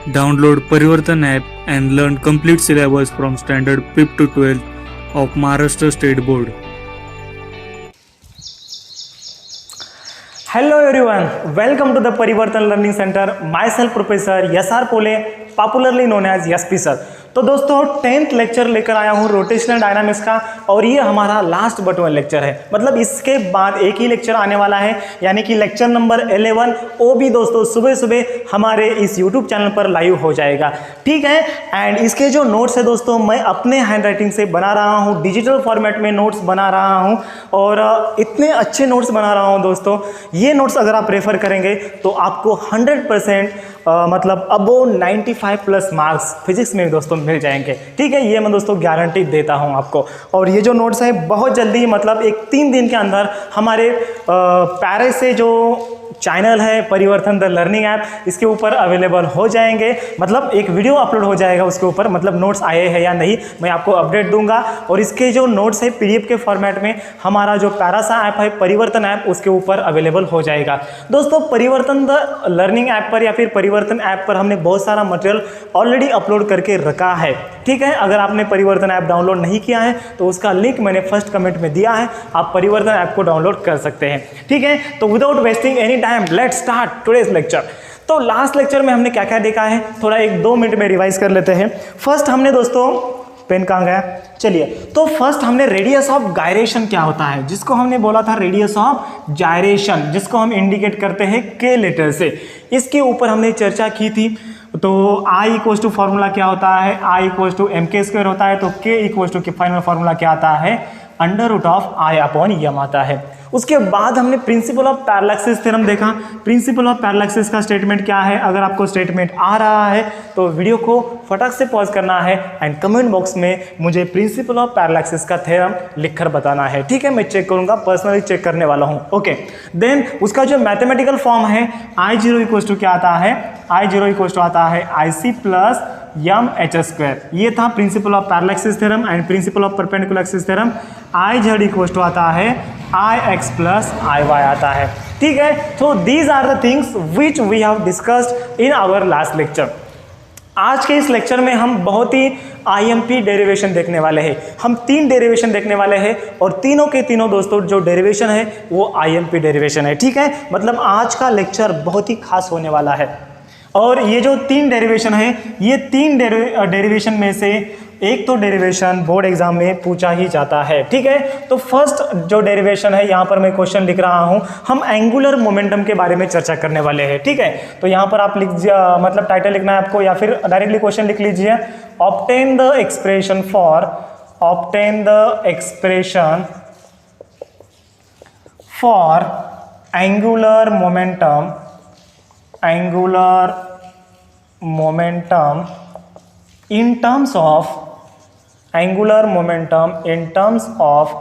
Download Parivartan app and learn complete syllabus from standard 5th to 12th of Maharashtra State Board. Hello everyone, welcome to the Parivartan Learning Center. Myself Professor SR Pole, popularly known as SP Sir. तो दोस्तों 10th lecture लेकर आया हूँ rotational dynamics का, और ये हमारा last but one lecture है। मतलब इसके बाद एक ही लेक्चर आने वाला है, यानी कि लेक्चर नंबर 11 वो भी दोस्तों सुबह सुबह हमारे इस यूट्यूब चैनल पर लाइव हो जाएगा, ठीक है। एंड इसके जो नोट्स है दोस्तों, मैं अपने हैंड राइटिंग से बना रहा हूँ, डिजिटल फॉर्मेट में नोट्स बना रहा हूँ, और इतने अच्छे नोट्स बना रहा हूँ दोस्तों। ये नोट्स अगर आप रेफर करेंगे तो आपको 100% मतलब अबो 95+ मार्क्स फिजिक्स में दोस्तों मिल जाएंगे, ठीक है। ये मैं दोस्तों गारंटी देता हूं आपको। और ये जो नोट्स हैं बहुत जल्दी, मतलब 3 दिन के अंदर हमारे पैरे से जो चैनल है परिवर्तन द लर्निंग ऐप, इसके ऊपर अवेलेबल हो जाएंगे। मतलब एक वीडियो अपलोड हो जाएगा उसके ऊपर, मतलब नोट्स आए हैं या नहीं मैं आपको अपडेट दूंगा। और इसके जो नोट्स है पीडीएफ के फॉर्मेट में हमारा जो पैरासा ऐप है परिवर्तन ऐप, उसके ऊपर अवेलेबल हो जाएगा। दोस्तों परिवर्तन द लर्निंग ऐप पर या फिर परिवर्तन ऐप पर हमने बहुत सारा मटेरियल ऑलरेडी अपलोड करके रखा है, ठीक है। अगर आपने परिवर्तन ऐप डाउनलोड नहीं किया है तो उसका लिंक मैंने फर्स्ट कमेंट में दिया है, आप परिवर्तन ऐप को डाउनलोड कर सकते हैं, ठीक है। तो without wasting any time let's start today's lecture. तो लास्ट लेक्चर में हमने क्या क्या देखा है, थोड़ा 1-2 मिनट में रिवाइज कर लेते हैं। फर्स्ट हमने दोस्तों, पेन कहाँ गया, चलिए। तो फर्स्ट हमने रेडियस ऑफ गायरेशन क्या होता है, जिसको हमने बोला था रेडियस ऑफ जायरेशन, जिसको हम इंडिकेट करते हैं के लेटर से, इसके ऊपर हमने चर्चा की थी। तो I इक्वल्स टू फॉर्मूला क्या होता है, I इक्वल्स टू mk² होता है, तो K equals to final formula क्या आता है, √I/m आता है। उसके बाद हमने प्रिंसिपल ऑफ पैरेलैक्सिस थ्योरम देखा। प्रिंसिपल ऑफ पैरेलैक्सिस का स्टेटमेंट क्या है, अगर आपको स्टेटमेंट आ रहा है तो वीडियो को फटाक से पॉज करना है एंड कमेंट बॉक्स में मुझे प्रिंसिपल ऑफ पैरेलैक्सिस का थ्योरम लिखकर बताना है, ठीक है। मैं चेक करूंगा, पर्सनली चेक करने वाला हूं, ओके। देन उसका जो मैथमेटिकल फॉर्म है I0 इक्वल्स टू क्या आता है, I0 इक्वल्स टू आता है IC प्लस mh²। ये था principle of parallel axis theorem. And principle of perpendicular axis theorem IZ equals to आता है IX प्लस IY आता है, ठीक है। तो these are the things which we have discussed in our last lecture. आज के इस लेक्चर में हम बहुत ही IMP डेरिवेशन देखने वाले हैं। हम 3 डेरिवेशन देखने वाले हैं, और तीनों के तीनों दोस्तों जो डेरिवेशन है वो IMP डेरिवेशन है, ठीक है। मतलब आज का लेक्चर बहुत ही खास होने वाला है। और ये जो 3 डेरिवेशन है, ये 3 डेरिवेशन में से एक तो डेरिवेशन बोर्ड एग्जाम में पूछा ही जाता है, ठीक है। तो फर्स्ट जो डेरिवेशन है, यहाँ पर मैं क्वेश्चन लिख रहा हूँ, हम एंगुलर मोमेंटम के बारे में चर्चा करने वाले हैं, ठीक है। तो यहाँ पर आप लिख मतलब टाइटल लिखना है आपको, या फिर डायरेक्टली क्वेश्चन लिख लीजिए। Obtain the expression for angular momentum in terms of angular momentum in terms of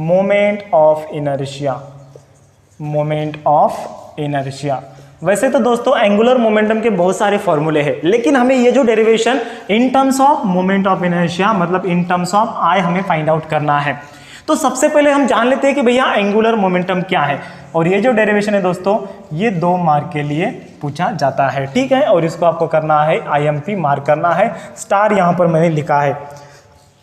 moment of inertia। वैसे तो दोस्तों एंगुलर मोमेंटम के बहुत सारे फॉर्मूले हैं, लेकिन हमें ये जो derivation in terms of moment of inertia, मतलब इन टर्म्स ऑफ I हमें फाइंड आउट करना है। तो सबसे पहले हम जान लेते हैं कि भैया एंगुलर मोमेंटम क्या है। और ये जो डेरिवेशन है दोस्तों, ये 2 मार्क के लिए पूछा जाता है, ठीक है। और इसको आपको करना है IMP मार्क करना है, स्टार यहाँ पर मैंने लिखा है।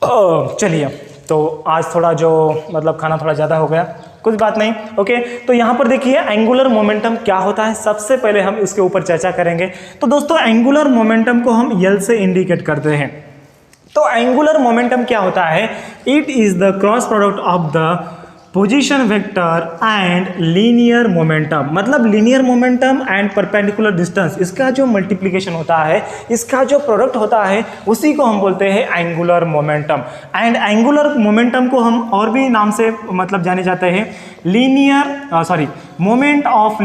चलिए, तो आज थोड़ा जो मतलब खाना थोड़ा ज़्यादा हो गया, कुछ बात नहीं, ओके। तो यहाँ पर देखिए एंगुलर मोमेंटम क्या होता है, सबसे पहले हम इसके ऊपर चर्चा करेंगे। तो दोस्तों एंगुलर मोमेंटम को हम L से इंडिकेट करते हैं। तो एंगुलर मोमेंटम क्या होता है, it is the cross product of the position vector and linear momentum. मतलब linear momentum and perpendicular distance, इसका जो मल्टीप्लिकेशन होता है, इसका जो प्रोडक्ट होता है, उसी को हम बोलते हैं angular momentum. And angular momentum को हम और भी नाम से मतलब जाने जाते हैं, मोमेंट ऑफ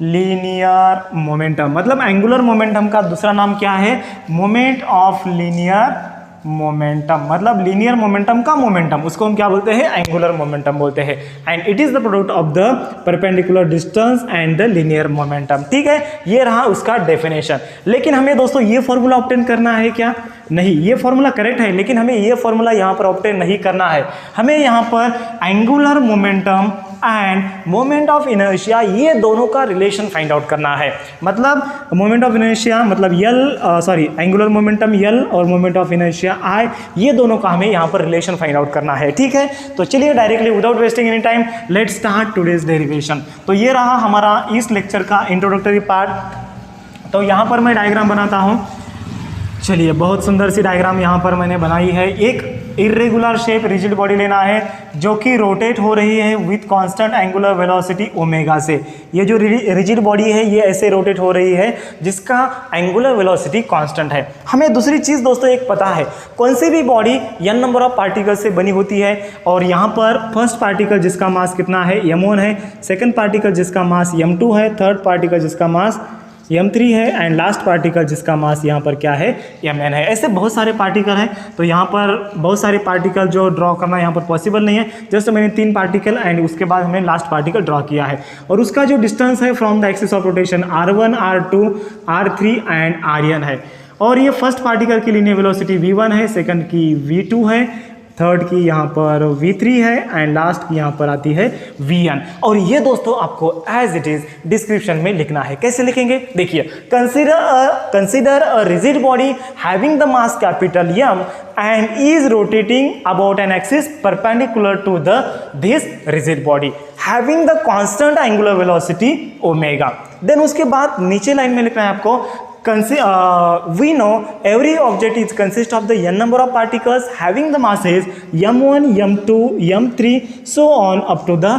लीनियर मोमेंटम। मतलब एंगुलर मोमेंटम का दूसरा नाम क्या है, मोमेंट ऑफ लीनियर मोमेंटम। मतलब लीनियर मोमेंटम का मोमेंटम, उसको हम क्या बोलते हैं, एंगुलर मोमेंटम बोलते हैं। And it is the product of the perpendicular distance and the linear momentum, ठीक है। ये रहा उसका डेफिनेशन। लेकिन हमें दोस्तों ये फॉर्मूला ऑब्टेन करना है क्या, नहीं, ये फॉर्मूला करेक्ट है, लेकिन हमें ये फॉर्मूला यहाँ पर ऑब्टेन नहीं करना है। हमें यहाँ पर angular momentum end moment of inertia, ये दोनों का रिलेशन फाइंड आउट करना है। मतलब मोमेंट ऑफ इनर्शिया मतलब एंगुलर मोमेंटम यल और मोमेंट ऑफ इनर्शिया आई, ये दोनों का हमें यहाँ पर रिलेशन फाइंड आउट करना है। ठीक है, तो चलिए directly without wasting any time let's start today's derivation. तो ये रहा हमारा इस लेक्चर का इंट्रोडक्टरी पार्ट। तो यहाँ पर मैं डायग्राम बनाता हूँ। चलिए, बहुत सुंदर सी डायग्राम यहाँ पर मैंने बनाई है। एक इरेगुलर शेप रिजिड बॉडी लेना है जो कि रोटेट हो रही है with constant angular velocity omega से। ये जो रिजिड बॉडी है ये ऐसे रोटेट हो रही है जिसका एंगुलर वेलोसिटी कांस्टेंट है। हमें दूसरी चीज़ दोस्तों एक पता है, कौन सी भी body n number of particle से बनी होती है, और यहाँ पर फर्स्ट पार्टिकल जिसका मास कितना है m1 है, सेकेंड पार्टिकल जिसका मास m2 है, थर्ड पार्टिकल जिसका मास m3 है एंड लास्ट पार्टिकल जिसका मास यहाँ पर क्या है mn है। ऐसे बहुत सारे पार्टिकल हैं, तो यहाँ पर बहुत सारे पार्टिकल जो ड्रॉ करना यहाँ पर पॉसिबल नहीं है। जस्ट मैंने 3 पार्टिकल एंड उसके बाद हमने लास्ट पार्टिकल ड्रॉ किया है, और उसका जो डिस्टेंस है from the axis of rotation r1 r2 r3 and rn है। और ये फर्स्ट पार्टिकल की लीनियर वेलोसिटी v1 है, सेकंड की v2 है, थर्ड की यहाँ पर v3 है एंड लास्ट की यहाँ पर आती है vn। और ये दोस्तों आपको एज इट इज डिस्क्रिप्शन में लिखना है। कैसे लिखेंगे देखिए, consider a rigid body having the mass capital m and is rotating about an axis perpendicular to this rigid body having the constant angular velocity omega। Then उसके बाद नीचे line में लिखना है आपको, we know every object is consist of the n number of particles having the masses m1, m2, m3 so on up to the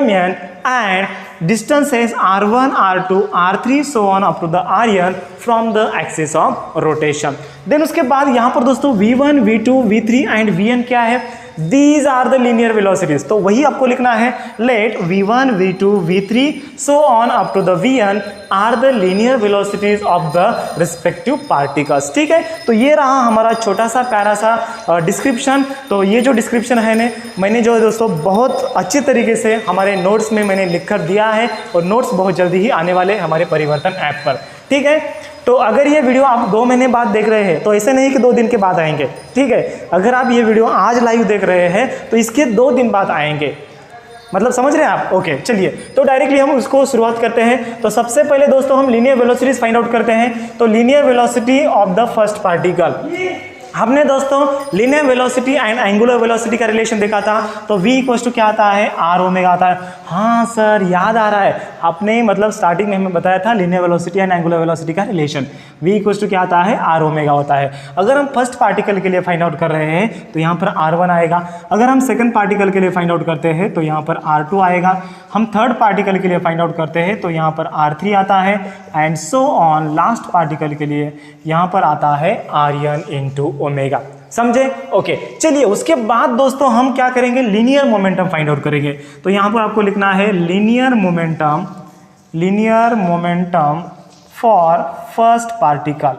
mn and distances r1, r2, r3 so on up to the rn from the axis of rotation। Then उसके बाद यहाँ पर दोस्तों v1, v2, v3 and vn क्या है, These are the linear velocities। तो वही आपको लिखना है, let v1, v2, v3 so on up to the vn are the linear velocities of the respective particles। ठीक है, तो ये रहा हमारा छोटा सा प्यारा सा डिस्क्रिप्शन। तो ये जो डिस्क्रिप्शन है मैंने जो दोस्तों बहुत अच्छे तरीके से हमारे नोट्स में मैंने लिख कर दिया है, और नोट्स बहुत जल्दी ही आने वाले हमारे परिवर्तन ऐप पर। ठीक है, तो अगर ये वीडियो आप 2 महीने बाद देख रहे हैं तो ऐसे नहीं कि 2 दिन के बाद आएंगे। ठीक है, अगर आप ये वीडियो आज लाइव देख रहे हैं तो इसके 2 दिन बाद आएंगे, मतलब समझ रहे हैं आप। ओके, चलिए तो डायरेक्टली हम उसको शुरुआत करते हैं। तो सबसे पहले दोस्तों हम लीनियर वेलोसिटीज फाइंड आउट करते हैं। तो linear velocity of the first particle, हमने दोस्तों linear velocity and angular velocity का रिलेशन देखा था। तो v इक्वल्स टू क्या आता है, r ओमेगा आता है। हाँ सर, याद आ रहा है, आपने मतलब स्टार्टिंग में हमें बताया था linear velocity and angular velocity का रिलेशन। v इक्वल्स टू क्या आता है, r ओमेगा होता है। अगर हम फर्स्ट पार्टिकल के लिए फाइंड आउट कर रहे हैं तो यहाँ पर r1 आएगा। अगर हम सेकंड पार्टिकल के लिए फाइंड आउट करते हैं तो यहाँ पर r2 आएगा। हम थर्ड पार्टिकल के लिए फाइंड आउट करते हैं तो यहाँ पर r3 आता है and so on. Last particle के लिए यहाँ पर आता है rn इंटू ओमेगा। समझे? ओके, चलिए उसके बाद दोस्तों हम क्या करेंगे, लीनियर मोमेंटम फाइंड आउट करेंगे। तो यहाँ पर आपको लिखना है linear momentum for first particle.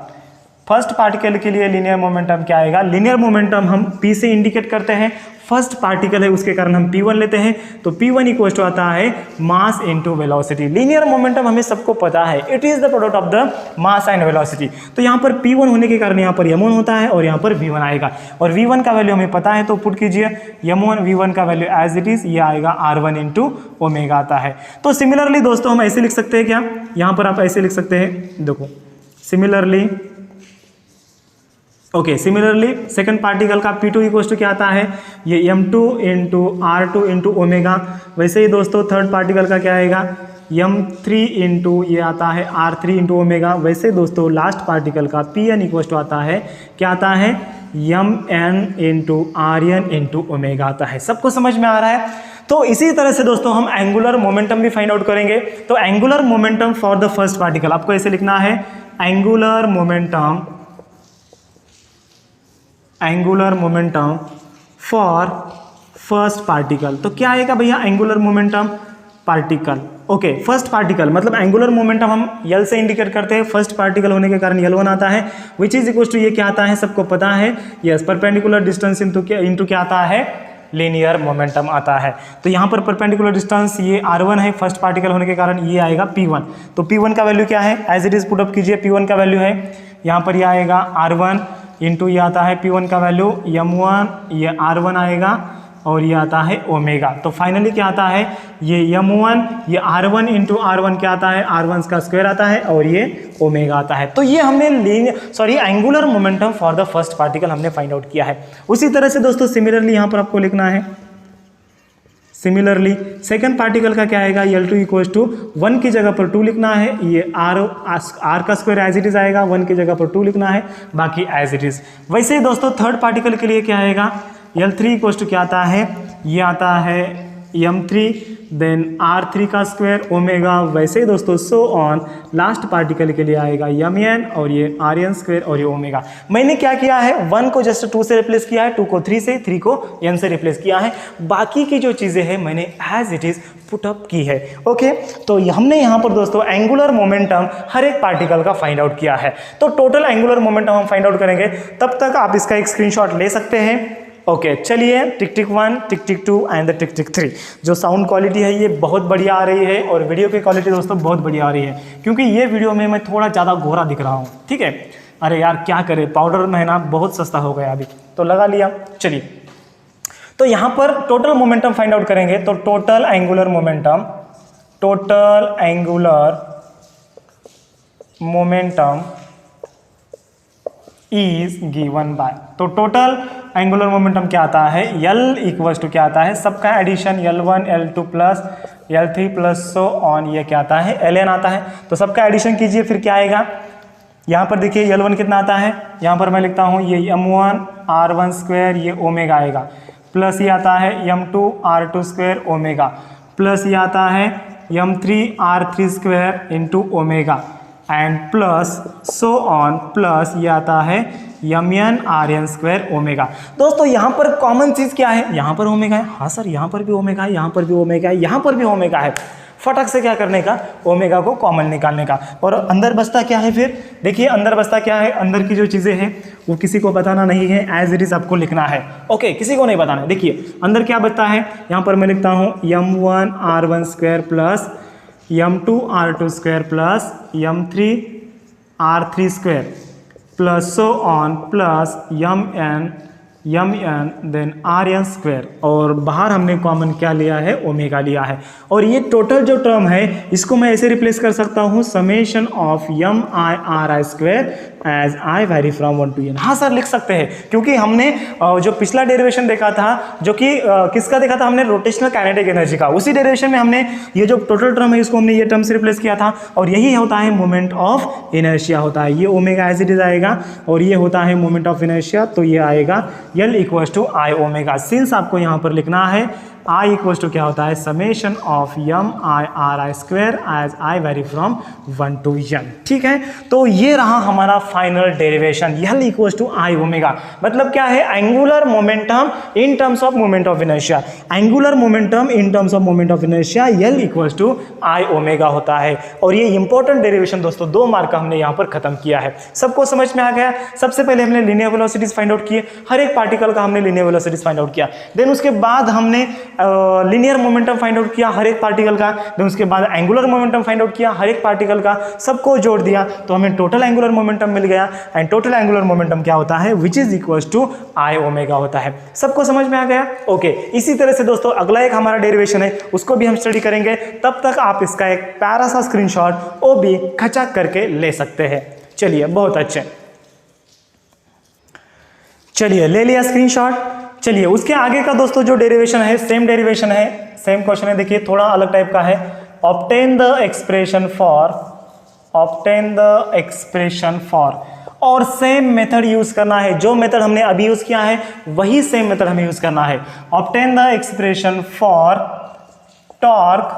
First particle के लिए लीनियर मोमेंटम क्या आएगा, लीनियर मोमेंटम हम P से इंडिकेट करते हैं, फर्स्ट पार्टिकल है उसके कारण हम P1 लेते हैं। तो P1 इक्वल टू आता है mass into velocity. Linear momentum हमें सबको पता है, it is the product of the mass and velocity. तो यहाँ पर P1 होने के कारण यहाँ पर m1 होता है और यहाँ पर v1 आएगा, और v1 का वैल्यू हमें पता है तो पुट कीजिए m1 v1 का वैल्यू एज इट इज, ये आएगा r1 इंटू ओमेगा आता है। तो सिमिलरली दोस्तों हम ऐसे लिख सकते हैं क्या, यहाँ पर आप ऐसे लिख सकते हैं, देखो सिमिलरली सिमिलरली सेकंड पार्टिकल का P2 इक्वल टू क्या आता है, ये m2 into r2 into omega. वैसे ही दोस्तों थर्ड पार्टिकल का क्या आएगा, m3 इंटू ये आता है r3 इंटू ओमेगा। वैसे दोस्तों लास्ट पार्टिकल का Pn इक्वल टू आता है क्या आता है, mn into rn into omega आता है। सबको समझ में आ रहा है? तो इसी तरह से दोस्तों हम एंगुलर मोमेंटम भी फाइंड आउट करेंगे। तो angular momentum for the first particle आपको ऐसे लिखना है, angular momentum for first particle. तो क्या आएगा भैया, angular momentum particle. Okay, first particle मतलब एंगुलर मोमेंटम हम यल से इंडिकेट करते हैं, फर्स्ट पार्टिकल होने के कारण L1 आता है, विच इज इक्वल टू ये क्या आता है, सबको पता है, यस परपेंडिकुलर डिस्टेंस इंटू क्या आता है, लीनियर मोमेंटम आता है। तो यहाँ पर परपेंडिकुलर डिस्टेंस ये r1 है, फर्स्ट पार्टिकल होने के कारण ये आएगा P1। तो P1 का वैल्यू क्या है, as it is put up कीजिए, P1 का वैल्यू है यहाँ पर ये आएगा r1 इंटू ये आता है P1 का वैल्यू m1, ये r1 आएगा और ये आता है ओमेगा। तो फाइनली क्या आता है, ये m1 ये r1 इंटू r1 क्या आता है, r1 का स्क्वायर आता है और ये ओमेगा आता है। तो ये हमने angular momentum for the first particle हमने फाइंड आउट किया है। उसी तरह से दोस्तों सिमिलरली यहाँ पर आपको लिखना है, सिमिलरली सेकंड पार्टिकल का क्या आएगा, L2 इक्वल टू 1 की जगह पर 2 लिखना है, ये r का स्क्वायर एज इट इज आएगा, 1 की जगह पर 2 लिखना है, बाकी एज इट इज। वैसे ही दोस्तों थर्ड पार्टिकल के लिए क्या आएगा, L3 इक्वल टू क्या आता है, ये आता है m3 देन r3 का स्क्वायर ओमेगा। वैसे ही दोस्तों सो ऑन लास्ट पार्टिकल के लिए आएगा mn और ये rn स्क्वायर और ये ओमेगा। मैंने क्या किया है, 1 को जस्ट 2 से रिप्लेस किया है, 2 को 3 से, 3 को n से रिप्लेस किया है, बाकी की जो चीज़ें हैं मैंने as it is put up की है। ओके, तो हमने यहाँ पर दोस्तों एंगुलर मोमेंटम हर एक पार्टिकल का फाइंड आउट किया है। तो टोटल एंगुलर मोमेंटम हम फाइंड आउट करेंगे, तब तक आप इसका एक स्क्रीनशॉट ले सकते हैं। ओके, चलिए टिक टिक 1, टिक टिक 2 एंड टिक टिक 3। जो साउंड क्वालिटी है ये बहुत बढ़िया आ रही है और वीडियो की क्वालिटी दोस्तों बहुत बढ़िया आ रही है, क्योंकि ये वीडियो में मैं थोड़ा ज़्यादा गोरा दिख रहा हूँ। ठीक है, अरे यार क्या करें, पाउडर महंगा बहुत सस्ता हो गया अभी, तो लगा लिया। चलिए, तो यहाँ पर टोटल मोमेंटम फाइंड आउट करेंगे। तो total angular momentum is given by, तो टोटल एंगुलर मोमेंटम क्या आता है, L इक्वल्स टू क्या आता है, सबका addition L1 L2 plus L3 plus so on, ये क्या आता है, Ln आता है। तो सबका एडिशन कीजिए, फिर क्या आएगा, यहाँ पर देखिए L1 कितना आता है, यहाँ पर मैं लिखता हूँ ये m1 r1 स्क्वायर ये ओमेगा आएगा, प्लस ये आता है m2 r2 square omega, plus ये आता है m3 r3 square into omega and plus so on, plus ये आता है mn rn स्क्वायर ओमेगा। दोस्तों यहाँ पर कॉमन चीज़ क्या है, यहाँ पर ओमेगा है, हाँ सर यहाँ पर भी ओमेगा है, यहाँ पर भी ओमेगा है, यहाँ पर भी ओमेगा है। फटक से क्या करने का, ओमेगा को कॉमन निकालने का। और अंदर बचता क्या है, फिर देखिए अंदर बचता क्या है, अंदर की जो चीज़ें हैं वो किसी को बताना नहीं है, एज इट इज़ आपको लिखना है। ओके, किसी को नहीं बताना है। देखिए अंदर क्या बचता है, यहाँ पर मैं लिखता हूँ m1 r1 square plus m2 r2 square plus m3 r3 square plus so on plus mn then rn square, और बाहर हमने कॉमन क्या लिया है, ओमेगा लिया है। और ये टोटल जो टर्म है इसको मैं ऐसे रिप्लेस कर सकता हूँ, summation of mi ri square as I vary from 1 to n। हाँ सर लिख सकते हैं, क्योंकि हमने जो पिछला डेरिवेशन देखा था, जो कि किसका देखा था हमने, रोटेशनल काइनेटिक एनर्जी का, उसी डेरिवेशन में हमने ये जो टोटल टर्म है इसको हमने ये टर्म से रिप्लेस किया था। और यही होता है मोमेंट ऑफ इनर्शिया होता है, ये ओमेगा एज इट इज आएगा और ये होता है मोमेंट ऑफ इनर्शिया, तो ये आएगा L equals to I omega. Since आपको यहाँ पर लिखना है I इक्वल्स टू क्या होता है, summation of mi ri square as I vary from 1 to n। ठीक है, तो ये रहा हमारा final derivation, L equals to I omega. मतलब क्या है, angular momentum in terms of moment of inertia, angular momentum in terms of moment of inertia L equals to I omega होता है। और ये इंपॉर्टेंट डेरिवेशन दोस्तों 2 मार्क का हमने यहाँ पर खत्म किया है। सबको समझ में आ गया। सबसे पहले हमने लीनियर वेलोसिटीज फाइंड आउट किए, हर एक पार्टिकल का हमने लीनियर वेलोसिटीज फाइंड आउट किया। देन उसके बाद हमने लीनियर मोमेंटम फाइंड आउट किया हर एक पार्टिकल का। देन उसके बाद एंगुलर मोमेंटम फाइंड आउट किया हर एक पार्टिकल का, सबको जोड़ दिया तो हमें टोटल एंगुलर मोमेंटम मिल गया। एंड टोटल एंगुलर मोमेंटम क्या होता है, which is equals to I omega होता है। सबको समझ में आ गया। ओके, इसी तरह से दोस्तों अगला एक हमारा डेरिवेशन है, उसको भी हम स्टडी करेंगे। तब तक आप इसका एक प्यारा सा स्क्रीनशॉट वो भी खचाक करके ले सकते हैं। चलिए, बहुत अच्छे, चलिए ले लिया स्क्रीनशॉट। चलिए उसके आगे का दोस्तों जो डेरिवेशन है, सेम डेरिवेशन है, सेम क्वेश्चन है। देखिए थोड़ा अलग टाइप का है। ऑब्टेन द एक्सप्रेशन फॉर, और सेम मेथड यूज करना है। जो मेथड हमने अभी यूज किया है वही सेम मेथड हमें यूज करना है। Obtain the expression for torque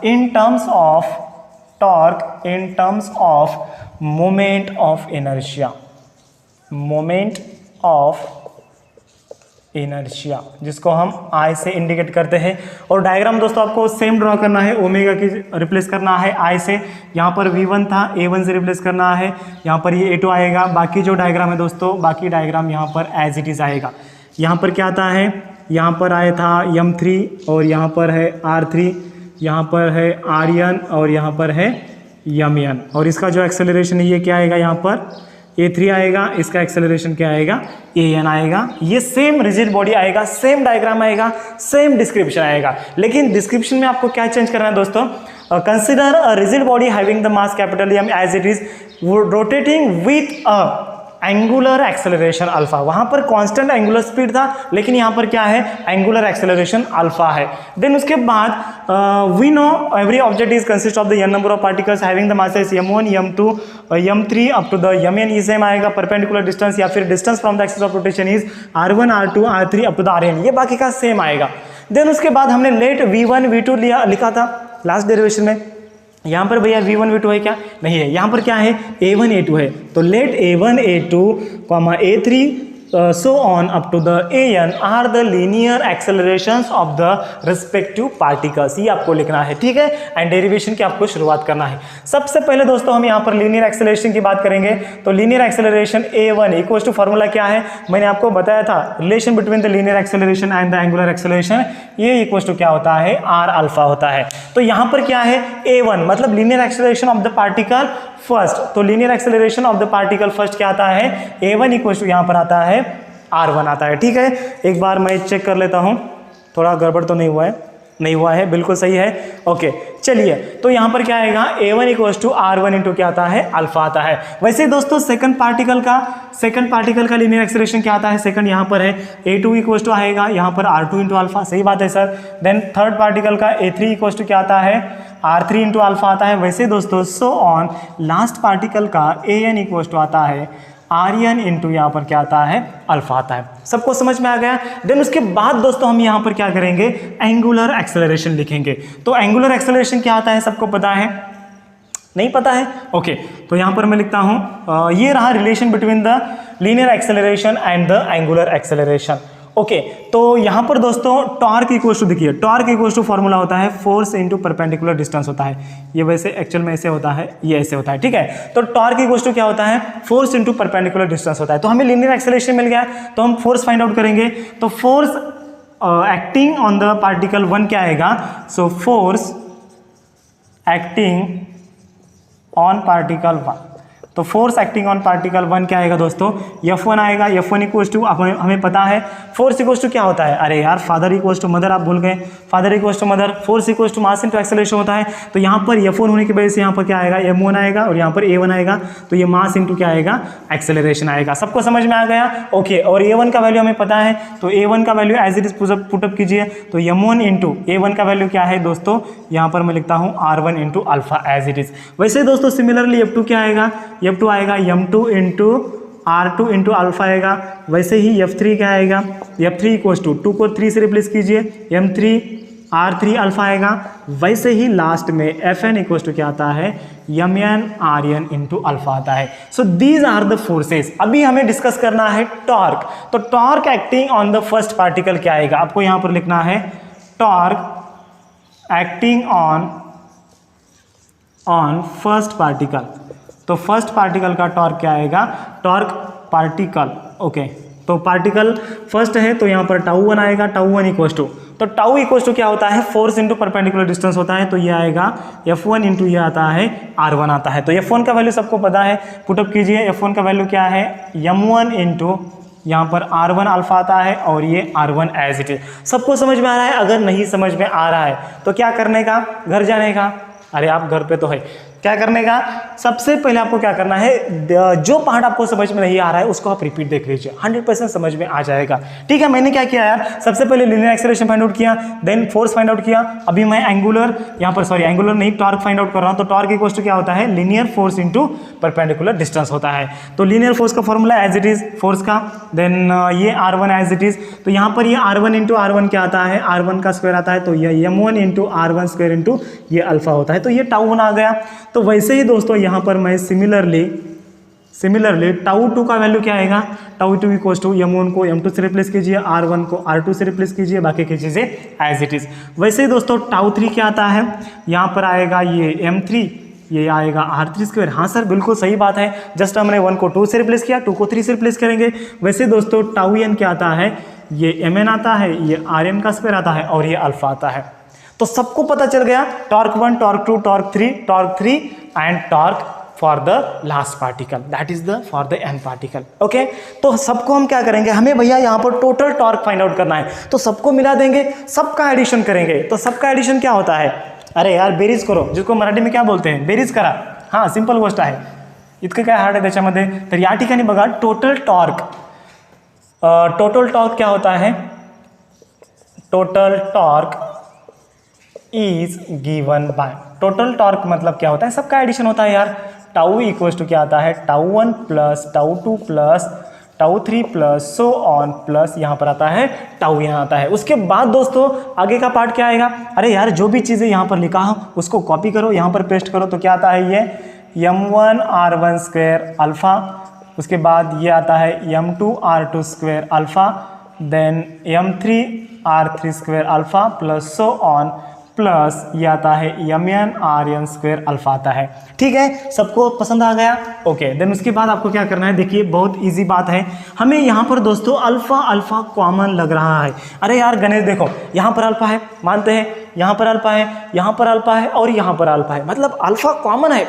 in terms of moment of inertia, जिसको हम I से इंडिकेट करते हैं। और डायग्राम दोस्तों आपको सेम ड्रॉ करना है, ओमेगा की रिप्लेस करना है I से। यहाँ पर V1 था, A1 से रिप्लेस करना है, यहाँ पर ये A2 आएगा। बाकी जो डायग्राम है दोस्तों, बाकी डायग्राम यहाँ पर एज इट इज आएगा। यहाँ पर क्या आता है, यहाँ पर आया था M3 और यहाँ पर है R3, यहाँ पर है Rn और यहाँ पर है Mn। और इसका जो एक्सेलरेशन है ये क्या आएगा, यहाँ पर A3 आएगा, इसका एक्सेलरेशन क्या आएगा, AN आएगा। ये सेम रिजिड बॉडी आएगा, सेम डायग्राम आएगा, सेम डिस्क्रिप्शन आएगा, लेकिन डिस्क्रिप्शन में आपको क्या चेंज करना है दोस्तों, consider a rigid body having the mass capital M as it is rotating with a angular acceleration alpha. वहां पर कांस्टेंट एंगुलर स्पीड था, लेकिन यहां पर क्या है, एंगुलर एक्सेलरेशन अल्फा है। देन उसके बाद we know every object is consist of the n number of particles having the masses m1 m2 m3 up to the mn। ये सेम आएगा। परपेंडिकुलर डिस्टेंस या फिर distance from the axis of rotation is r1 r2 r3 up to the rn। ये बाकी का same आएगा। Then उसके बाद हमने लेट v1 v2 लिखा था लास्ट डेरिवेशन में। यहाँ पर भैया v1 v2 है क्या, नहीं है। यहाँ पर क्या है, a1 a2 है। तो late a1 a2, a3 so on up to the an are the linear accelerations of the respective particles। ये आपको लिखना है, ठीक है। एंड डेरिवेशन की आपको शुरुआत करना है। सबसे पहले दोस्तों हम यहाँ पर लीनियर एक्सेलरेशन की बात करेंगे। तो linear acceleration a1 equals to formula क्या है, मैंने आपको बताया था, relation between the linear acceleration and the angular acceleration. ये इक्वल्स टू क्या होता है, r अल्फा होता है। तो यहाँ पर क्या है, a1 मतलब linear acceleration of the particle first. तो linear acceleration of the particle first क्या आता है, a1 इक्वल्स टू यहाँ पर आता है r1 आता है, ठीक है। एक बार मैं चेक कर लेता हूँ, थोड़ा गड़बड़ तो नहीं हुआ है, नहीं हुआ है, बिल्कुल सही है। ओके चलिए, तो यहाँ पर क्या आएगा, a1 equals to r1 into क्या आता है, अल्फा आता है। वैसे दोस्तों सेकंड पार्टिकल का लीनियर एक्सेलरेशन क्या आता है, सेकंड यहाँ पर है a2 इक्वल्स टू आएगा यहाँ पर r2 इंटू अल्फा, सही बात है सर। देन थर्ड पार्टिकल का a3 इक्वल्स टू क्या आता है, r3 इंटू अल्फा आता है। वैसे दोस्तों सो ऑन लास्ट पार्टिकल का an इक्वल्स टू आता है आर्यन इंटू यहाँ पर क्या आता है, अल्फा आता है। सबको समझ में आ गया। देन उसके बाद दोस्तों हम यहाँ पर क्या करेंगे, एंगुलर एक्सेलरेशन लिखेंगे। तो एंगुलर एक्सेलरेशन क्या आता है, सबको पता है, नहीं पता है, ओके। तो यहाँ पर मैं लिखता हूँ ये रहा relation between the linear acceleration and the angular acceleration. Okay तो यहाँ पर दोस्तों टॉर्क इक्वल्स टू, देखिए टॉर्क इक्वल्स टू फॉर्मूला होता है फोर्स इंटू परपेंडिकुलर डिस्टेंस होता है। ये वैसे एक्चुअल में ऐसे होता है, ये ऐसे होता है, ठीक है। तो टॉर्क इक्वल्स टू क्या होता है, फोर्स इंटू परपेंडिकुलर डिस्टेंस होता है। तो हमें लीनियर एक्सेलरेशन मिल गया, तो हम फोर्स फाइंड आउट करेंगे। तो force acting on the particle 1 क्या आएगा, so force acting on particle 1। तो फोर्स एक्टिंग ऑन पार्टिकल 1 क्या आएगा दोस्तों, F1 आएगा। F1 इक्वल्स टू हमें पता है फोर्स इक्वल्स टू क्या होता है, अरे यार फादर इक्वल्स टू मदर, आप भूल गए, father equals to mother, force equals to mass into acceleration होता है। तो यहाँ पर F1 होने की वजह से यहाँ पर क्या आएगा, M1 आएगा और यहाँ पर A1 आएगा। तो ये मास इंटू क्या आएगा, एक्सेलरेशन आएगा। सबको समझ में आ गया, ओके। और A1 का वैल्यू हमें पता है, तो A1 का value as it is put up कीजिए। तो M1 इंटू A1 का वैल्यू क्या है दोस्तों, यहाँ पर मैं लिखता हूँ R1 into alpha as it is. वैसे दोस्तों सिमिलरली F2 क्या आएगा, F2 आएगा M2 into R2 into alpha आएगा। वैसे ही F3 क्या आएगा, F3 इक्वल्स टू 2 को 3 से रिप्लेस कीजिए, M3 R3 अल्फा आएगा। वैसे ही लास्ट में Fn इक्वल्स टू क्या आता है, Mn Rn इंटू अल्फा आता है। So these are the forces. अभी हमें डिस्कस करना है टॉर्क। तो torque acting on the first particle क्या आएगा, आपको यहाँ पर लिखना है torque acting on first particle. तो फर्स्ट पार्टिकल का टॉर्क क्या आएगा, टॉर्क पार्टिकल, ओके। तो पार्टिकल फर्स्ट है तो यहाँ पर टाउ 1 आएगा, टाउ 1 इक्वल्स टू, तो टाउ इक्वल्स टू क्या होता है, फोर्स इंटू परपेंडिकुलर डिस्टेंस होता है। तो ये आएगा F1 इंटू ये आता है R1 आता है। तो F1 का वैल्यू सबको पता है, पुटअप कीजिए। F1 का वैल्यू क्या है, M1 इंटू यहाँ पर R1 अल्फा आता है और ये R1 एज इट इज। सबको समझ में आ रहा है, अगर नहीं समझ में आ रहा है तो क्या करने का, घर जाने का, अरे आप घर पे तो है, क्या करने का, सबसे पहले आपको क्या करना है, जो पार्ट आपको समझ में नहीं आ रहा है उसको आप रिपीट देख लीजिए, 100% समझ में आ जाएगा, ठीक है। मैंने क्या किया यार, सबसे पहले लीनियर एक्सेलरेशन फाइंड आउट किया, देन फोर्स फाइंड आउट किया। अभी मैं एंगुलर, यहाँ पर सॉरी एंगुलर नहीं, टॉर्क फाइंड आउट कर रहा हूँ। तो टॉर्क इक्वल्स टू क्या होता है, linear force into perpendicular distance होता है। तो लीनियर फोर्स का formula as it is force का, देन ये R1 एज इट इज। तो यहाँ पर ये R1 इंटू R1 क्या आता है, R1 का स्क्वायर आता है। तो ये M1 into R1 square into ये अल्फा होता है। तो ये टाउ 1 आ गया। तो वैसे ही दोस्तों यहाँ पर मैं सिमिलरली टाउ 2 का वैल्यू क्या आएगा, टाउ 2 इक्वल्स टू M1 को M2 से रिप्लेस कीजिए, R1 को R2 से रिप्लेस कीजिए, बाकी की चीज़ें एज इट इज। वैसे ही दोस्तों टाउ 3 क्या आता है, यहाँ पर आएगा ये M3, ये आएगा R3 स्क्वायर। हाँ सर बिल्कुल सही बात है, जस्ट हमने 1 को 2 से रिप्लेस किया, 2 को 3 से रिप्लेस करेंगे। वैसे दोस्तों टाउ n क्या आता है, ये Mn आता है, ये Rn का स्क्वायर आता है और ये अल्फा आता है। तो सबको पता चल गया, torque 1, torque 2, torque 3 and torque for the last particle, that is the for the n particle. Okay, तो सबको हम क्या करेंगे, हमें भैया यहाँ पर टोटल टॉर्क फाइंड आउट करना है, तो सबको मिला देंगे, सबका एडिशन करेंगे। तो सबका एडिशन क्या होता है, अरे यार बेरीज करो, जिसको मराठी में क्या बोलते हैं, बेरीज करा। हां, सिंपल गोष्ट आहे, इतकं काय हार्ड आहे त्याच्यामध्ये। तर या ठिकाणी बघा टोटल टॉर्क क्या होता है, total torque is given by, total torque मतलब क्या होता है, सबका एडिशन होता है यार। टाउ इक्वल्स टू क्या आता है, tau 1 plus tau 2 plus tau 3 plus so on plus यहाँ पर आता है टाउ यहाँ आता है। उसके बाद दोस्तों आगे का पार्ट क्या आएगा, अरे यार जो भी चीज़ें यहाँ पर लिखा हो उसको कॉपी करो, यहाँ पर पेस्ट करो, तो क्या आता है ये m1 r1 स्क्वायर अल्फ़ा, उसके बाद ये आता है m2 r2 square alpha, then m3 r3 square alpha plus so on plus ये आता है mn rn स्क्वायर अल्फा आता है। ठीक है, सबको पसंद आ गया। ओके, देन उसके बाद आपको क्या करना है, देखिए बहुत इजी बात है, हमें यहाँ पर दोस्तों अल्फा अल्फा कॉमन लग रहा है। अरे यार गणेश देखो, यहाँ पर अल्फा है, मानते हैं, यहाँ पर अल्फा है, यहाँ पर अल्फा है और यहाँ पर अल्फा है, मतलब अल्फा कॉमन है।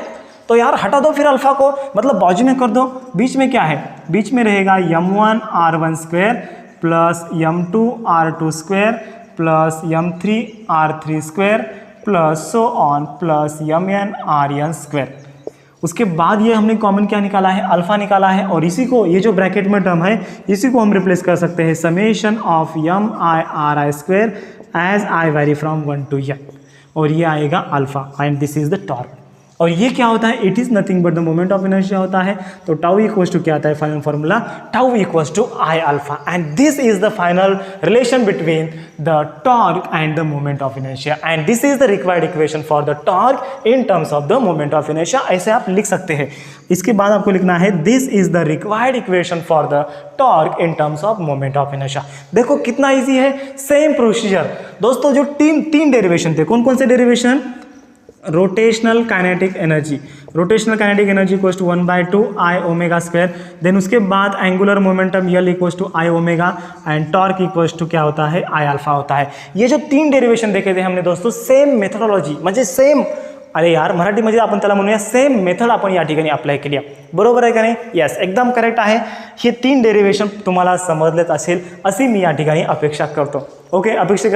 तो यार हटा दो फिर अल्फा को, मतलब बाजू में कर दो, बीच में क्या है, बीच में रहेगा m1 r1 square plus m2 r2 square plus m3 r3 square plus so on plus mn rn square. उसके बाद ये हमने कॉमन क्या निकाला है, अल्फा निकाला है, और इसी को, ये जो ब्रैकेट में टर्म है, इसी को हम रिप्लेस कर सकते हैं summation of mi ri square as i vary from 1 to n, और ये आएगा alpha and this is the torque. और ये क्या होता है, it is nothing but the moment of inertia होता है। तो टाउ इक्वल्स टू क्या आता है, final formula tau equals to I alpha, and this is the final relation between the torque and the moment of inertia, and this is the required equation for the torque in terms of the moment of inertia. ऐसे आप लिख सकते हैं। इसके बाद आपको लिखना है this is the required equation for the torque in terms of moment of inertia. देखो कितना ईजी है, सेम प्रोसीजर दोस्तों। जो तीन डेरिवेशन थे, कौन कौन से derivation, rotational kinetic energy, rotational kinetic energy equals to 1/2 I omega square, then उसके बाद angular momentum L equals to I omega and torque equals to क्या होता है, आई अल्फा होता है। ये जो तीन डेरिवेशन देखे थे हमने दोस्तों, सेम मेथोडॉलॉजी म्हणजे सेम, अरे यार मराठीमध्ये आपण त्याला म्हणूया सेम मेथड आपण या ठिकाणी अप्लाय केली, बरोबर आहे का नाही, येस एकदम करेक्ट आहे। हे तीन डेरिवेशन तुम्हाला समजलेच असेल अशी मी या ठिकाणी अपेक्षा करतो। ओके, अपेक्षा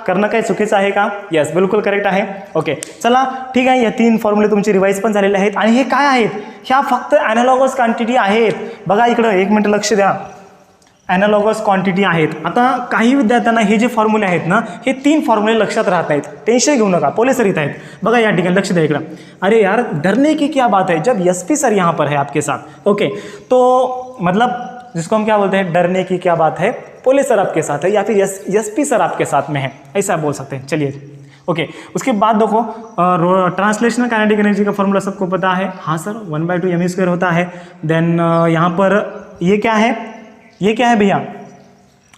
करणं काही चुकीचं आहे का, येस बिलकुल करेक्ट आहे। ओके चला ठीक आहे, या तीन फॉर्म्युले तुमचे रिवाइज पण झालेले आहेत, आणि हे काय आहेत, ह्या फक्त ॲनालॉगस क्वांटिटी आहेत। बघा इकडं एक मिनिट लक्ष द्या, ॲनालॉगस क्वांटिटी आहेत। आता काही विद्यार्थ्यांना हे जे फॉर्म्युले आहेत ना, हे तीन फॉर्म्युले लक्षात राहत नाहीत, टेन्शन घेऊ नका, पोले येत आहेत। बघा या ठिकाणी लक्ष द्या इकडं, अरे यार डरने की क्या बात है, जब एसपी सर यहाँ पर है आपके साथ, ओके तो मतलब जिसको हम क्या बोलते हैं, डरने की क्या बात है, पोले सर आपके साथ है या फिर एसपी सर आपके साथ में है, ऐसा बोल सकते हैं। चलिए ओके, उसके बाद देखो ट्रांसलेशनल काइनेटिक एनर्जी का फॉर्मूला सबको पता है, हाँ सर 1/2 m स्क्वायर होता है। देन यहाँ पर ये क्या है, ये क्या है भैया,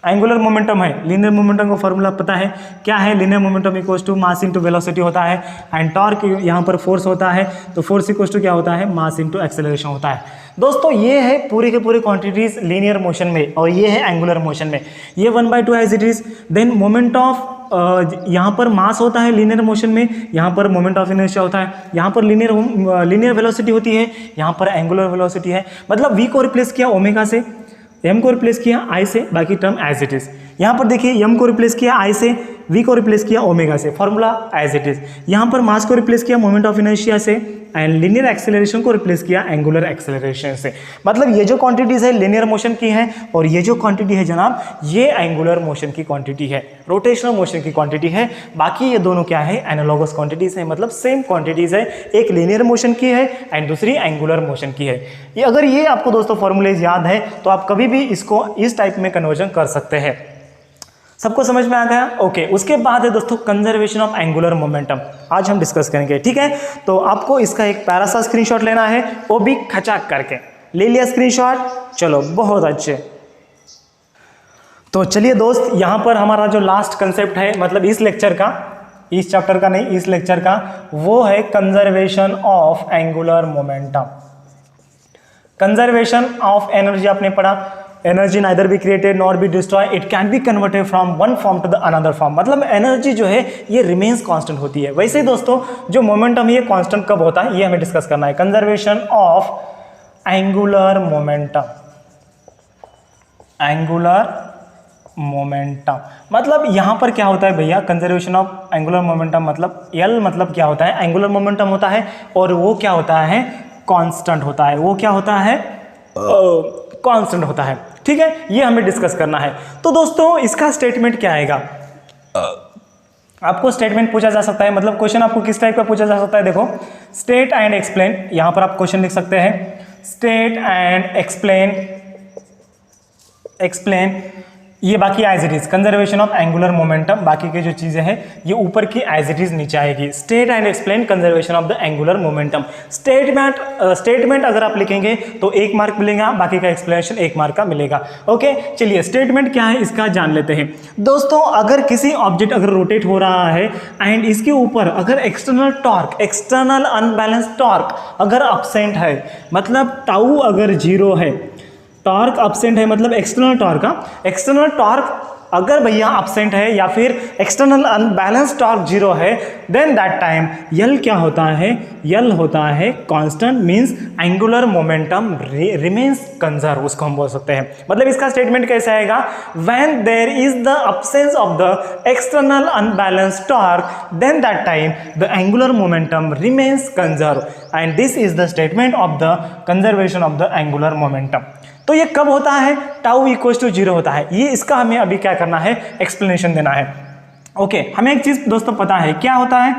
एंगुलर मोमेंटम है। लीनियर मोमेंटम का फॉर्मूला पता है क्या है, linear momentum equals to mass into velocity होता है, एंड टॉर्क यहाँ पर फोर्स होता है, तो फोर्स इक्वल्स टू क्या होता है, मास इंटू एक्सेलरेशन होता है। दोस्तों ये है पूरे के पूरे क्वांटिटीज लीनियर मोशन में, और ये है एंगुलर मोशन में, ये 1/2 as it is. Then moment of यहाँ पर मास होता है लीनियर मोशन में, यहाँ पर मोमेंट ऑफ इनर्शिया होता है, यहाँ पर लीनियर वेलोसिटी होती है, यहाँ पर एंगुलर वेलोसिटी है। मतलब v को रिप्लेस किया ओमेगा से, m को रिप्लेस किया i से, बाकी टर्म एज इट इज। यहाँ पर देखिए m को रिप्लेस किया i से, v को रिप्लेस किया ओमेगा से, फॉर्मूला एज इट इज। यहाँ पर मास को रिप्लेस किया मोमेंट ऑफ इनर्शिया से, एंड लीनियर एक्सेलरेशन को रिप्लेस किया एंगुलर एक्सेलरेशन से। मतलब ये जो क्वांटिटीज है लीनियर मोशन की है, और ये जो क्वांटिटी है जनाब, ये एंगुलर मोशन की क्वांटिटी है, रोटेशनल मोशन की क्वांटिटी है। बाकी ये दोनों क्या है, एनालॉगस क्वांटिटीज है, मतलब सेम क्वांटिटीज है, एक लीनियर मोशन की है एंड दूसरी एंगुलर मोशन की है। ये अगर ये आपको दोस्तों फॉर्मूलेज याद है तो आप कभी भी इसको इस टाइप में कन्वर्जन कर सकते हैं। सबको समझ में आ गया, ओके। उसके बाद है दोस्तों कंजर्वेशन ऑफ एंगुलर मोमेंटम, आज हम डिस्कस करेंगे, ठीक है। तो आपको इसका एक प्यारा सा स्क्रीनशॉट लेना है, वो भी खचाक करके। ले लिया स्क्रीनशॉट, चलो बहुत अच्छे। तो चलिए दोस्त, यहाँ पर हमारा जो लास्ट कंसेप्ट है, मतलब इस लेक्चर का, इस चैप्टर का नहीं, इस लेक्चर का, वो है conservation of angular momentum. Conservation of energy आपने पढ़ा, energy neither be created nor be destroy, it can be converted from one form to the another form. मतलब एनर्जी जो है ये रिमेन्स कांस्टेंट होती है। वैसे ही दोस्तों जो मोमेंटम ये कांस्टेंट कब होता है ये हमें डिस्कस करना है। Conservation of angular momentum, angular momentum मतलब यहां पर क्या होता है भैया, कंजर्वेशन ऑफ एंगुलर मोमेंटम मतलब एल मतलब क्या होता है, एंगुलर मोमेंटम होता है और वो क्या होता है, कांस्टेंट होता है। वो क्या होता है, कांस्टेंट होता है। ठीक है, ये हमें डिस्कस करना है। तो दोस्तों इसका स्टेटमेंट क्या आएगा, आपको स्टेटमेंट पूछा जा सकता है, मतलब क्वेश्चन आपको किस टाइप का पूछा जा सकता है। देखो स्टेट एंड एक्सप्लेन, यहां पर आप क्वेश्चन लिख सकते हैं स्टेट एंड एक्सप्लेन, एक्सप्लेन ये बाकी as it is, conservation of angular momentum बाकी के जो चीजें हैं ये ऊपर की एज इट इज नीचे आएगी। State and explain conservation of the angular momentum. Statement अगर आप लिखेंगे तो 1 मार्क मिलेगा, बाकी का एक्सप्लेनेशन 1 मार्क का मिलेगा। ओके चलिए स्टेटमेंट क्या है इसका जान लेते हैं। दोस्तों अगर किसी ऑब्जेक्ट अगर रोटेट हो रहा है एंड इसके ऊपर अगर external torque, external unbalance torque अगर अब्सेंट है, मतलब टाउ अगर 0 है, टॉर्क अब्सेंट है मतलब एक्सटर्नल टॉर्क का, एक्सटर्नल टॉर्क अगर भैया अब्सेंट है या फिर एक्सटर्नल अनबैलेंस टॉर्क 0 है, देन दैट टाइम यल क्या होता है, यल होता है constant, means angular momentum remains conserve, उसको हम बोल सकते हैं। मतलब इसका स्टेटमेंट कैसे आएगा, when there is the absence of the external unbalance torque then that time the angular momentum remains conserve and this is the statement of the conservation of the angular momentum. तो ये कब होता है, tau equal to 0 होता है। ये इसका हमें अभी क्या करना है, एक्सप्लेनेशन देना है। ओके हमें एक चीज दोस्तों पता है क्या होता है,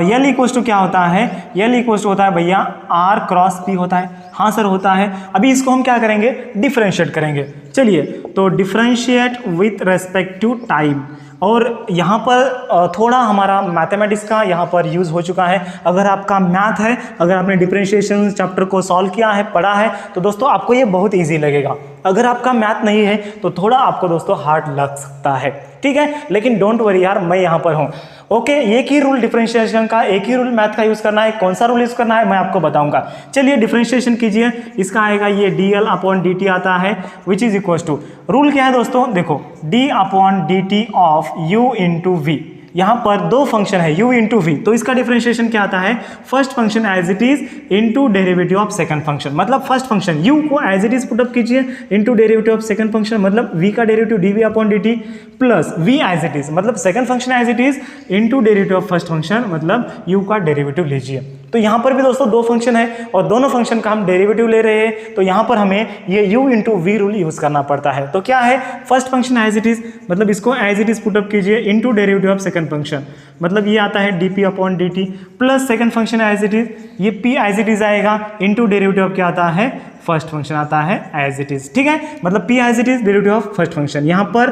यल इक्वल टू क्या होता है, यल इक्वल टू होता है भैया आर क्रॉस पी होता है। हाँ सर होता है। अभी इसको हम क्या करेंगे, डिफरेंशिएट करेंगे। चलिए तो differentiate with respect to time, और यहाँ पर थोड़ा हमारा मैथमेटिक्स का यहाँ पर यूज़ हो चुका है। अगर आपका मैथ है, अगर आपने डिफरेंशिएशन चैप्टर को सॉल्व किया है, पढ़ा है, तो दोस्तों आपको ये बहुत इजी लगेगा। अगर आपका मैथ नहीं है तो थोड़ा आपको दोस्तों हार्ड लग सकता है, ठीक है, लेकिन डोंट वरी यार, मैं यहाँ पर हूँ। ओके एक ही रूल डिफरेंशिएशन का, एक ही रूल मैथ का यूज़ करना है। कौन सा रूल यूज़ करना है मैं आपको बताऊंगा। चलिए डिफरेंशिएशन कीजिए, इसका आएगा ये dl अपॉन dt आता है, which is equal to, rule क्या है दोस्तों, देखो d upon dt of u into v. यहाँ पर 2 फंक्शन है u इंटू वी, तो इसका डिफरेंशिएशन क्या आता है, first function as it is into derivative of second function. मतलब फर्स्ट फंक्शन u को एज इट इज पुटअप कीजिए into derivative of second function, मतलब v का derivative dv upon dt plus v as it is, मतलब second function as it is into derivative of first function, मतलब u का derivative लीजिए। तो यहाँ पर भी दोस्तों 2 फंक्शन है और दोनों फंक्शन का हम डेरिवेटिव ले रहे हैं, तो यहाँ पर हमें ये u into v rule use करना पड़ता है। तो क्या है, first function as it is, मतलब इसको एज इट इज पुटअप कीजिए into derivative of second function, मतलब ये आता है dp upon dt plus second function as it is, ये p एज इट इज आएगा इंटू डेरिवेटिव ऑफ क्या आता है, फर्स्ट फंक्शन आता है एज इट इज। ठीक है, मतलब p as it is derivative of first function, यहाँ पर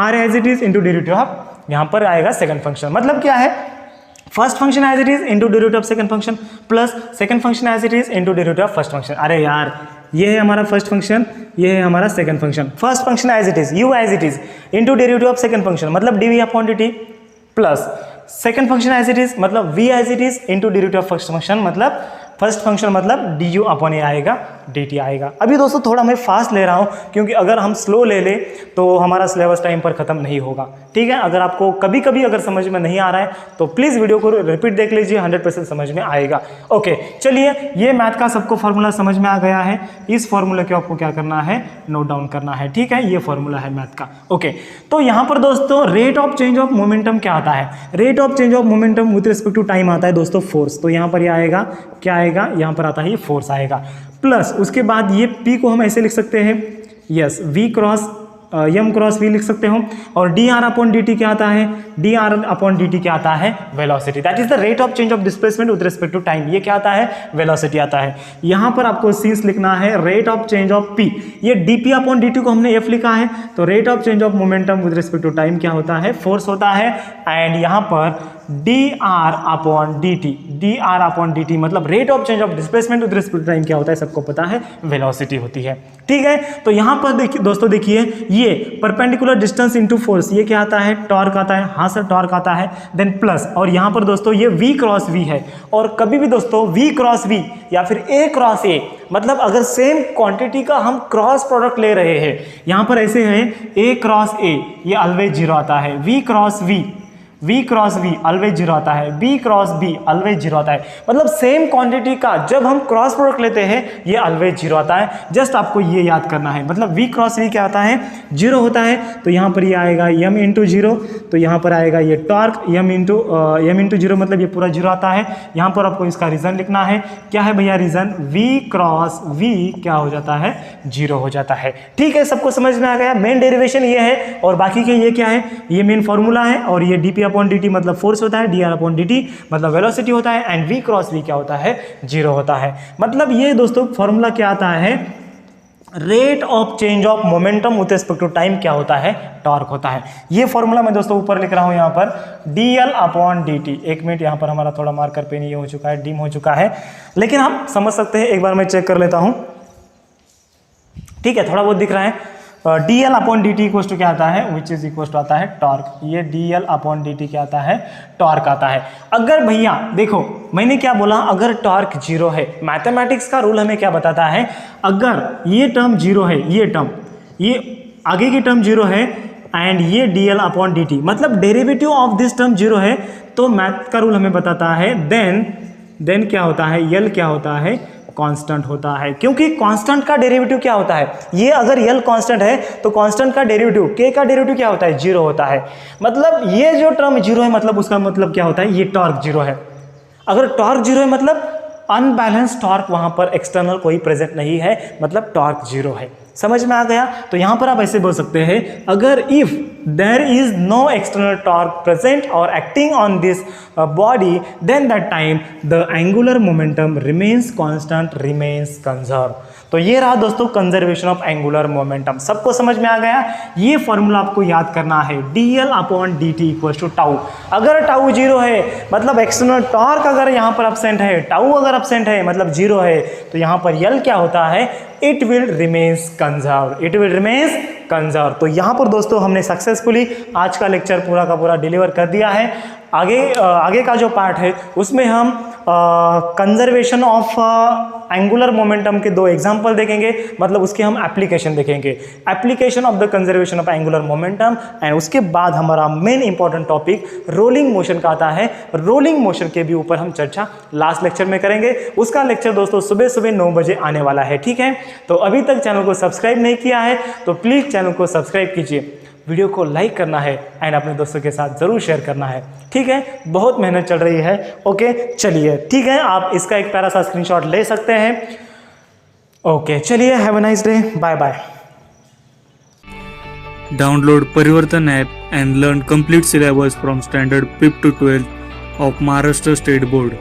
r as it is into derivative of, यहाँ पर आएगा सेकंड फंक्शन। मतलब क्या है, first function as it is into derivative of second function plus second function as it is into derivative of first function. अरे यार ये है हमारा फर्स्ट फंक्शन, ये है हमारा second function. First function as it is u as it is into derivative of second function, मतलब dv upon dt plus second function as it is, मतलब v as it is into derivative of first function, मतलब first function मतलब du upon a आएगा, dt आएगा। अभी दोस्तों थोड़ा मैं फास्ट ले रहा हूँ क्योंकि अगर हम स्लो ले ले तो हमारा सिलेबस टाइम पर खत्म नहीं होगा। ठीक है, अगर आपको कभी कभी अगर समझ में नहीं आ रहा है तो प्लीज़ वीडियो को रिपीट देख लीजिए, 100% समझ में आएगा। ओके चलिए, ये मैथ का सबको फॉर्मूला समझ में आ गया है। इस फॉर्मूले को आपको क्या करना है, नोट डाउन करना है। ठीक है, ये फॉर्मूला है मैथ का। ओके तो यहाँ पर दोस्तों rate of change of momentum क्या आता है, rate of change of momentum with respect to time आता है दोस्तों फोर्स। तो यहाँ पर ये आएगा, क्या आएगा, यहाँ पर आता है ये फोर्स आएगा, प्लस उसके बाद ये p को हम ऐसे लिख सकते हैं, yes v cross m cross v लिख सकते हो, और dr अपॉन dt क्या आता है, dr अपॉन dt क्या आता है, velocity, that is the rate of change of displacement with respect to time. ये क्या आता है, वेलोसिटी आता है। यहाँ पर आपको सीन्स लिखना है rate of change of p, ये dp अपॉन dt को हमने f लिखा है, तो rate of change of momentum with respect to time क्या होता है, फोर्स होता है। एंड यहाँ पर dr/dt मतलब rate of change of displacement with respect to time क्या होता है, सबको पता है, वेलोसिटी होती है। ठीक है, तो यहाँ पर देखिए दोस्तों, देखिए ये परपेंडिकुलर डिस्टेंस इनटू फोर्स, ये क्या आता है, टॉर्क आता है, हाँ सर टॉर्क आता है, देन प्लस, और यहाँ पर दोस्तों ये v क्रॉस v है, और कभी भी दोस्तों v क्रॉस v या फिर a क्रॉस a, मतलब अगर सेम क्वांटिटी का हम क्रॉस प्रोडक्ट ले रहे हैं, यहाँ पर ऐसे है a क्रॉस a, ये ऑलवेज जीरो आता है, v cross v always zero आता है, b cross b always zero आता है, मतलब सेम क्वांटिटी का जब हम क्रॉस प्रोडक्ट लेते हैं ये ऑलवेज जीरो आता है। जस्ट आपको ये याद करना है, मतलब v क्रॉस v क्या आता है, जीरो होता है, तो यहाँ पर ये आएगा m इंटू जीरो, तो यहाँ पर आएगा ये टॉर्क m इंटू जीरो, मतलब ये पूरा जीरो आता है। यहाँ पर आपको इसका रीजन लिखना है, क्या है भैया रीजन, v क्रॉस v क्या हो जाता है, जीरो हो जाता है। ठीक है, सबको समझ में आ गया, मेन डेरिवेशन ये है, और बाकी के ये क्या है, ये मेन फॉर्मूला है, और ये dp अपॉन dt मतलब फोर्स होता है, dr अपॉन dt मतलब वेलोसिटी होता है, एंड v क्रॉस v क्या होता है, जीरो होता है। मतलब ये दोस्तों फॉर्मूला क्या आता है, rate of change of momentum with respect to time क्या होता है, टॉर्क होता है। ये फॉर्मूला मैं दोस्तों ऊपर लिख रहा हूं यहाँ पर, dl अपॉन dt। एक मिनट, यहाँ पर हमारा थोड़ा मार्कर पेन ये हो चुका है, डिम हो चुका है, लेकिन हम समझ सकते हैं, एक बार मैं चेक कर लेता हूं। ठीक है, थोड़ा बहुत दिख रहा है। dl upon dt equal to क्या आता है, विच इज इक्वल टू आता है टॉर्क। ये dl अपॉन dt क्या आता है, टॉर्क आता है। अगर भैया देखो मैंने क्या बोला, अगर टॉर्क जीरो है, मैथमेटिक्स का रूल हमें क्या बताता है, अगर ये टर्म जीरो है, ये टर्म, ये आगे की टर्म जीरो है, एंड ये dl अपॉन dt मतलब derivative of this term zero है, तो मैथ का रूल हमें बताता है देन क्या होता है, यल क्या होता है, कांस्टेंट होता है। क्योंकि कांस्टेंट का डेरिवेटिव क्या होता है, ये अगर यल कांस्टेंट है तो कांस्टेंट का डेरिवेटिव k का डेरिवेटिव क्या होता है, जीरो होता है। मतलब ये जो टर्म जीरो है, मतलब उसका मतलब क्या होता है, ये टॉर्क जीरो है। अगर टॉर्क जीरो है मतलब अनबैलेंस टॉर्क, वहां पर एक्सटर्नल कोई प्रेजेंट नहीं है, मतलब टॉर्क जीरो है। समझ में आ गया। तो यहां पर आप ऐसे बोल सकते हैं, अगर if there is no external torque present और acting on this body, then that time the angular momentum remains constant, remains conserve. तो ये रहा दोस्तों कंजर्वेशन ऑफ एंगुलर मोमेंटम। सबको समझ में आ गया। ये फॉर्मूला आपको याद करना है, dl upon dt equal to tau. अगर टाउ जीरो है मतलब एक्सटर्नल टॉर्क अगर यहाँ पर एब्सेंट है, टाउ अगर एब्सेंट है मतलब जीरो है, तो यहाँ पर यल क्या होता है, it will remains conserve, it will remains conserve. तो यहाँ पर दोस्तों हमने सक्सेसफुली आज का लेक्चर पूरा का पूरा डिलीवर कर दिया है। आगे का जो पार्ट है उसमें हम कंजर्वेशन ऑफ एंगुलर मोमेंटम के दो एग्जांपल देखेंगे, मतलब उसके हम एप्लीकेशन देखेंगे, application of the conservation of angular momentum. And उसके बाद हमारा main important topic rolling motion का आता है। रोलिंग मोशन के भी ऊपर हम चर्चा लास्ट लेक्चर में करेंगे। उसका लेक्चर दोस्तों सुबह सुबह 9 बजे आने वाला है, ठीक है। तो अभी तक चैनल को सब्सक्राइब नहीं किया है तो प्लीज़ चैनल को सब्सक्राइब कीजिए, वीडियो को लाइक करना है एंड अपने दोस्तों के साथ ज़रूर शेयर करना है, ठीक है। बहुत मेहनत चल रही है, ओके चलिए ठीक है। आप इसका एक प्यारा सा स्क्रीनशॉट ले सकते हैं। ओके चलिए, have a nice day, bye bye. Download Parivartan app and learn complete syllabus from standard 5th to 12th of Maharashtra State Board.